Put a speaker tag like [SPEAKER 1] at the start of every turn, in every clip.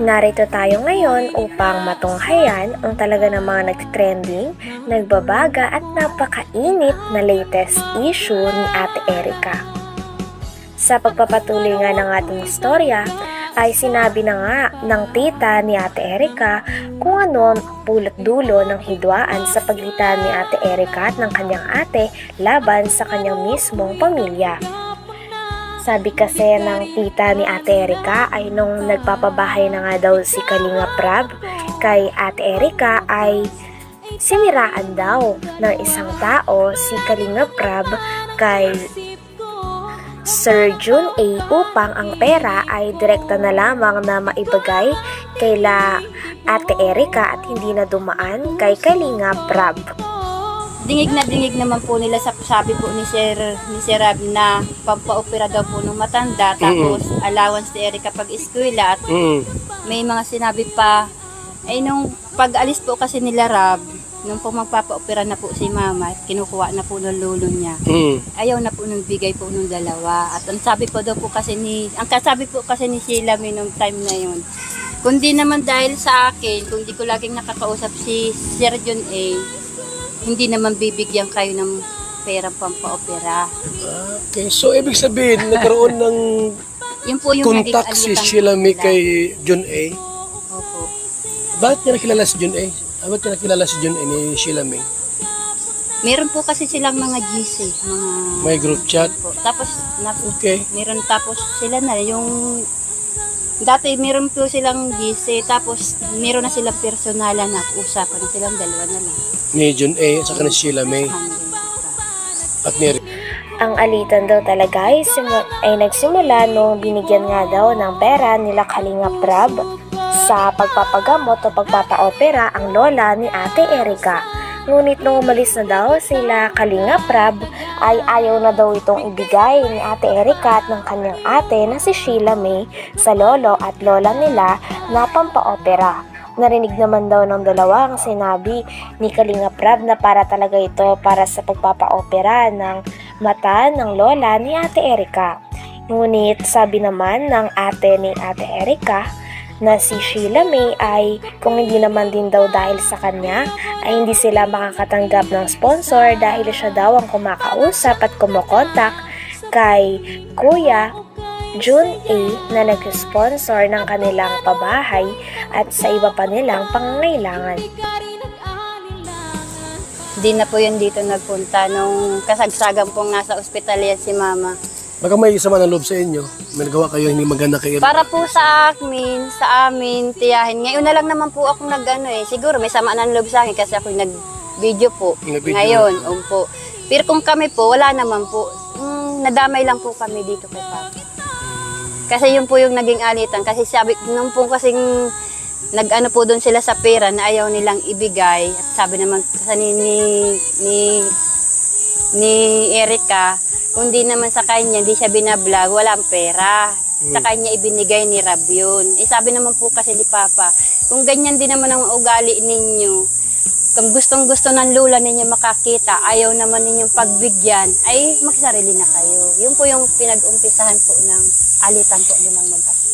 [SPEAKER 1] Narito tayo ngayon upang matunghayan ang talaga ng mga nag-trending, nagbabaga at napakainit na latest issue ni Ate Erica. Sa pagpapatuloy nga ng ating istorya, ay sinabi na nga ng tita ni Ate Erica kung ano ang pulot dulo ng hidwaan sa pagitan ni Ate Erica at ng kanyang ate laban sa kanyang mismong pamilya. Sabi kasi ng tita ni Ate Erica ay nung nagpapabahay na nga daw si Kalinga Prab kay Ate Erica ay siniraan daw ng isang tao si Kalinga Prab kay Sir Jun A upang ang pera ay direkta na lamang na maibagay kaila Ate Erica at hindi na dumaan kay Kalinga Prab.
[SPEAKER 2] Dingig naman po nila sa sabi po ni Sir Rab na pampaopera daw po ng matanda, tapos allowance ni Erica pag eskwela at may mga sinabi pa ay nung pag-alis po kasi nila Rab, nung po magpapaopera na po si mama, kinukuha na po ng lolo niya. Ayaw na po nung bigay po nung dalawa. At ang sabi po daw po kasi ang kasabi po kasi ni Sheila may nung time na yun, kundi naman dahil sa akin, kung di ko laging nakakausap si Sir John A, hindi naman bibigyan kayo ng perang pampaopera.
[SPEAKER 3] Okay, so ibig sabihin, nagkaroon ng
[SPEAKER 2] yun po yung
[SPEAKER 3] contact si Sheila May kay John A?
[SPEAKER 2] Opo.
[SPEAKER 3] Bakit niya nakilala si John A? Bakit niya nakilala si John A ni Sheila May?
[SPEAKER 2] Meron po kasi silang mga GC, mga
[SPEAKER 3] may group chat.
[SPEAKER 2] Po. Tapos
[SPEAKER 3] okay.
[SPEAKER 2] Meron tapos sila na yung dati meron po silang GC, tapos meron na silang personalan na usapan na silang dalawa na lang.
[SPEAKER 3] Ni John A at saka ni Sheila May. At ni
[SPEAKER 1] ang alitan daw talaga ay nagsimula nung binigyan nga daw ng pera nila Kalinga Prab sa pagpapagamot o pagpapaopera ang lola ni Ate Erica. Ngunit nung umalis na daw sila Kalinga Prab ay ayaw na daw itong ibigay ni Ate Erica at ng kanyang ate na si Sheila May sa lolo at lola nila na pampaopera. Narinig naman daw ng dalawa ang sinabi ni Kalinga Prab na para talaga ito para sa pagpapaopera ng mata ng lola ni Ate Erica. Ngunit sabi naman ng ate ni Ate Erica na si Sheila May ay kung hindi naman din daw dahil sa kanya ay hindi sila makakatanggap ng sponsor dahil siya daw ang kumakausap at kumokontak kay Kuya Jun A na nag-sponsor ng kanilang pabahay at sa iba pa nilang pangangailangan.
[SPEAKER 2] Di na po yun dito nagpunta nung kasagsagan pong nasa ospital yan si mama.
[SPEAKER 3] baka may sama ng loob sa inyo. May nagawa kayo hindi maganda kayo.
[SPEAKER 2] Para po sa amin, tiyahin. Ngayon na lang naman po ako nag-ano eh. Siguro may sama ng loob sa akin kasi ako nag-video po. Ngayon, po. Pero kung kami po, wala naman po. Nadamay lang po kami dito kay Papa. Kasi yun po yung naging alitan. Kasi sabi, nung po kasing nag-ano po doon sila sa pera na ayaw nilang ibigay. At sabi naman kasi ni Erica, kung di naman sa kanya, di siya binablog, walang pera. Sa kanya ibinigay ni Rab yun. Eh sabi naman po kasi ni Papa, kung ganyan din naman ang ugali ninyo, kung gustong-gusto ng lula ninyo makakita, ayaw naman ninyong pagbigyan, ay magsarili na kayo. Yun po yung pinag-umpisahan po ng alitan po nilang mag-apo.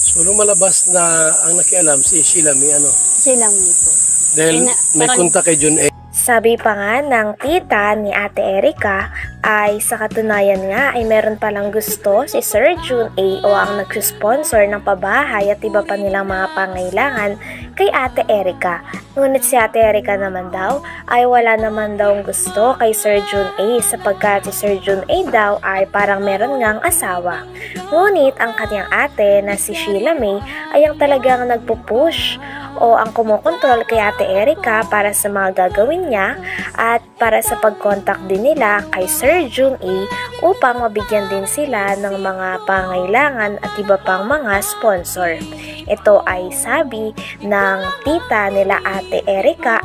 [SPEAKER 3] So, nung malabas na ang nakialam si Sheila May, ano?
[SPEAKER 2] Sheila May po.
[SPEAKER 3] Dahil may kontak kay John A.
[SPEAKER 1] Sabi pa nga ng tita ni Ate Erica ay sa katunayan nga ay meron palang gusto si Sir Jun A o ang nag-sponsor ng pabahay at iba pa nilang mga pangailangan kay Ate Erica. Ngunit si Ate Erica naman daw ay wala naman daw gusto kay Sir Jun A sapagkat si Sir Jun A daw ay parang meron ngang asawa. Ngunit ang kanyang ate na si Sheila May ay ang talagang nagpupush o ang kumukontrol kay Ate Erica para sa mga gagawin niya at para sa pag-contact din nila kay Sir Jun A upang mabigyan din sila ng mga pangailangan at iba pang mga sponsor. Ito ay sabi ng tita nila Ate Erica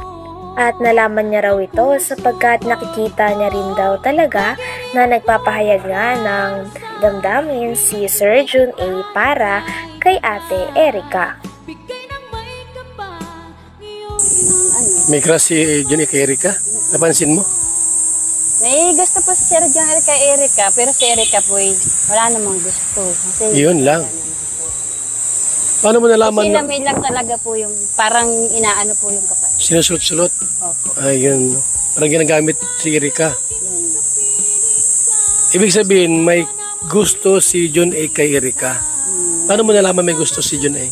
[SPEAKER 1] at nalaman niya raw ito sapagkat nakikita niya rin daw talaga na nagpapahayag nga ng damdamin si Sir Jun A para kay Ate Erica.
[SPEAKER 3] May crush si John A. kay Erica? Napansin mo?
[SPEAKER 2] May gusto po si Sir John kay Erika, pero si Erika po wala namang gusto. Kasi
[SPEAKER 3] Yun lang. Paano mo nalaman
[SPEAKER 2] sila
[SPEAKER 3] na
[SPEAKER 2] may lang talaga po yung parang inaano po yung kapatid.
[SPEAKER 3] sinusulot-sulot?
[SPEAKER 2] Opo.
[SPEAKER 3] Ayun. Parang ginagamit si Erika.
[SPEAKER 2] Yan.
[SPEAKER 3] Ibig sabihin, may gusto si John A. kay Erika. Paano mo nalaman may gusto si John A?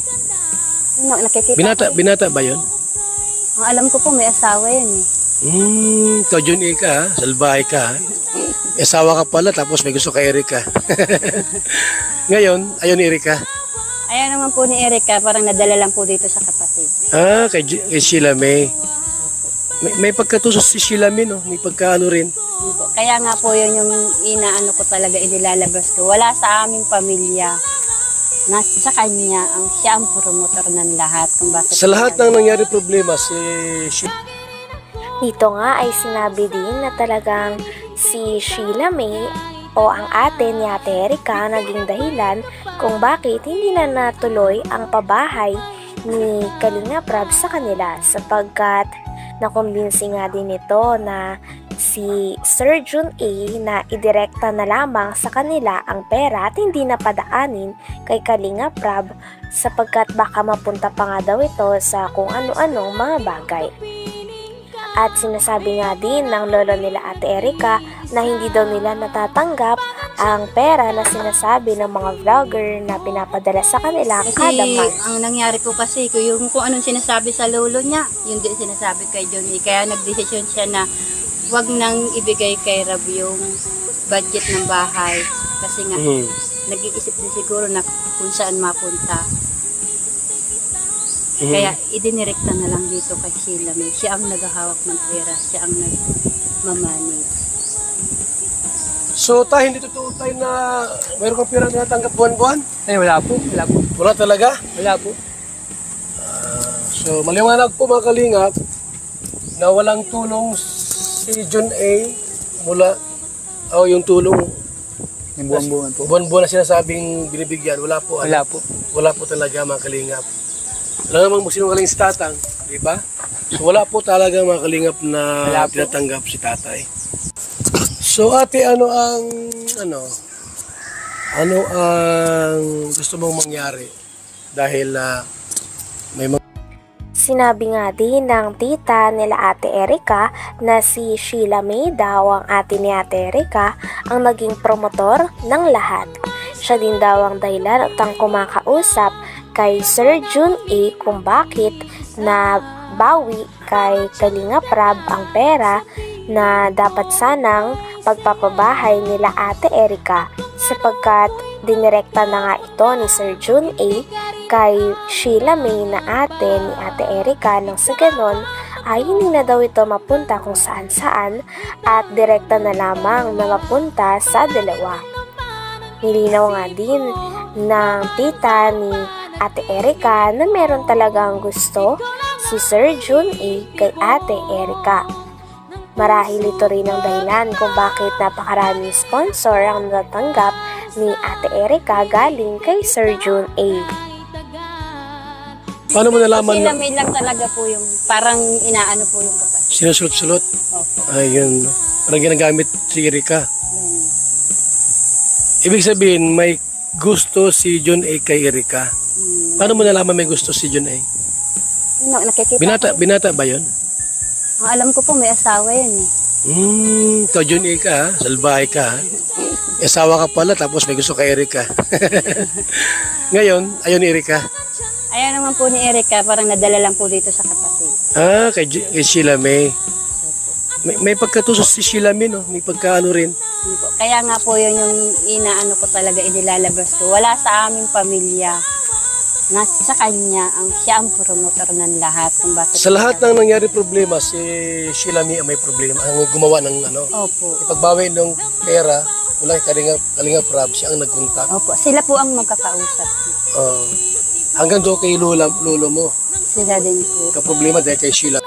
[SPEAKER 2] Nakikita
[SPEAKER 3] Binata ba yun?
[SPEAKER 2] Ang alam ko po may asawa yan eh.
[SPEAKER 3] Ikaw John A. ka ha? Salbahay ka ha? Asawa ka pala tapos may gusto kay Erika. Ngayon, ayun ni Erika.
[SPEAKER 2] Ayaw naman po ni Erika, parang nadala lang po dito sa kapatid.
[SPEAKER 3] Kay Sheila May. May pagkatusos si Sheila May, no? May pagkaano rin.
[SPEAKER 2] Yun po. Kaya nga po yun yung inaano ko talaga, inilalabas ko. Wala sa aming pamilya. Sa kanya, siya ang promotor ng lahat. Kung bakit
[SPEAKER 3] Sa lahat ng nangyari problema, si Sheila
[SPEAKER 1] Dito nga ay sinabi din na talagang si Sheila May o ang ate ni Ate Erika naging dahilan kung bakit hindi na natuloy ang pabahay ni Kalinga Prab sa kanila sapagkat nakumbinsi nga din ito na si Sir Jun A na idirekta na lamang sa kanila ang pera at hindi na padaanin kay Kalinga Prab sapagkat baka mapunta pa nga daw ito sa kung ano-anong mga bagay. At sinasabi nga din ng lolo nila Ate Erika na hindi daw nila natatanggap ang pera na sinasabi ng mga vlogger na pinapadala sa kanila
[SPEAKER 2] Kasi
[SPEAKER 1] kada month.
[SPEAKER 2] ang nangyari po kasi, yung kung anong sinasabi sa lolo niya, yun din sinasabi kay Johnny. Kaya nagdesisyon siya na wag nang ibigay kay Rab yung budget ng bahay. Kasi nga, nag-iisip din siguro na kung saan mapunta. Kaya idinirekta na lang dito kay Sheila May. Siya ang naghahawak ng pera, siya ang nagmamanage.
[SPEAKER 3] So, hindi totoo tayo na mayroon kang pera na natanggap buwan-buwan?
[SPEAKER 4] Ay, wala po.
[SPEAKER 3] Wala talaga?
[SPEAKER 4] Wala po.
[SPEAKER 3] So, maliwanag po mga kalingap na walang tulong si John A mula, yung tulong
[SPEAKER 4] Yung buwan-buwan po.
[SPEAKER 3] buwan-buwan na sinasabing binibigyan, wala po.
[SPEAKER 4] Wala po.
[SPEAKER 3] Wala po talaga mga kalingap. Wala namang sinungaling si tatang, di ba? So, wala po talaga mga kalingap na tinatanggap si tatay. So ate, ano ang gusto mong mangyari? Dahil may mga
[SPEAKER 1] Sinabi nga din ng tita nila Ate Erika na si Sheila May daw ang ate ni Ate Erika ang naging promotor ng lahat. Siya din daw ang dahilan at ang kumakausap kay Sir Jun A kung bakit na bawi kay Kalinga Prab ang pera na dapat sanang pagpapabahay nila Ate Erika sapagkat dinirekta na nga ito ni Sir Jun A kay Sheila May na ate ni Ate Erika nang sa ganon ay hindi na daw ito mapunta kung saan-saan at direkta na lamang na mapunta sa dalawa. Nilinaw nga din ng tita ni Ate Erika na meron talagang gusto si Sir Jun A kay Ate Erika. Marahil ito rin ang dahilan kung bakit napakaraming sponsor ang natanggap ni Ate Erika galing kay Sir Jun A.
[SPEAKER 3] paano mo nalaman
[SPEAKER 2] Sila
[SPEAKER 3] na
[SPEAKER 2] may lang talaga po yung parang inaano po yung kapatid.
[SPEAKER 3] sinusulot-sulot?
[SPEAKER 2] Opo.
[SPEAKER 3] Ayun. Parang ginagamit si Erika.
[SPEAKER 2] Yan.
[SPEAKER 3] Ibig sabihin, may gusto si John A kay Erika. Paano mo nalaman may gusto si John A?
[SPEAKER 2] Nakikita
[SPEAKER 3] Binata ba yun?
[SPEAKER 2] Ang alam ko po may asawa yan eh.
[SPEAKER 3] Ikaw John A ka ha? Salbahay ka ha? Asawa ka pala tapos may gusto kay Erika. Ngayon, ayun ni Erika.
[SPEAKER 2] Ayaw naman po ni Erika, parang nadala lang po dito sa kapatid.
[SPEAKER 3] Kay Sheila May. May pagkatusos si Sheila May, no? May pagkaano rin.
[SPEAKER 2] Yun po. Kaya nga po yun yung inaano ko talaga, inilalabas ko. Wala sa aming pamilya. Sa kanya, siya ang promotor ng lahat. Kung bakit
[SPEAKER 3] Sa lahat ng nangyari problema, si Sheila May ang may problema. Ang gumawa ng
[SPEAKER 2] Opo.
[SPEAKER 3] ipagbawi ng pera, wala Kalinga Prab, siya ang nagkontak.
[SPEAKER 2] Opo. Sila po ang magkakausap.
[SPEAKER 3] Hanggang doon kay lolo mo,
[SPEAKER 2] Sila din po.
[SPEAKER 3] kaproblema dahil kay Sheila.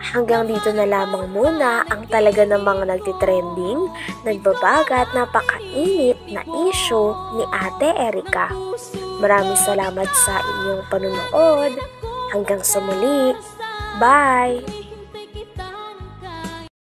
[SPEAKER 1] Hanggang dito na lamang muna ang talaga namang nagtitrending, nagbabaga at napakainit na issue ni Ate Erika. Maraming salamat sa inyong panunood. Hanggang sa muli. Bye!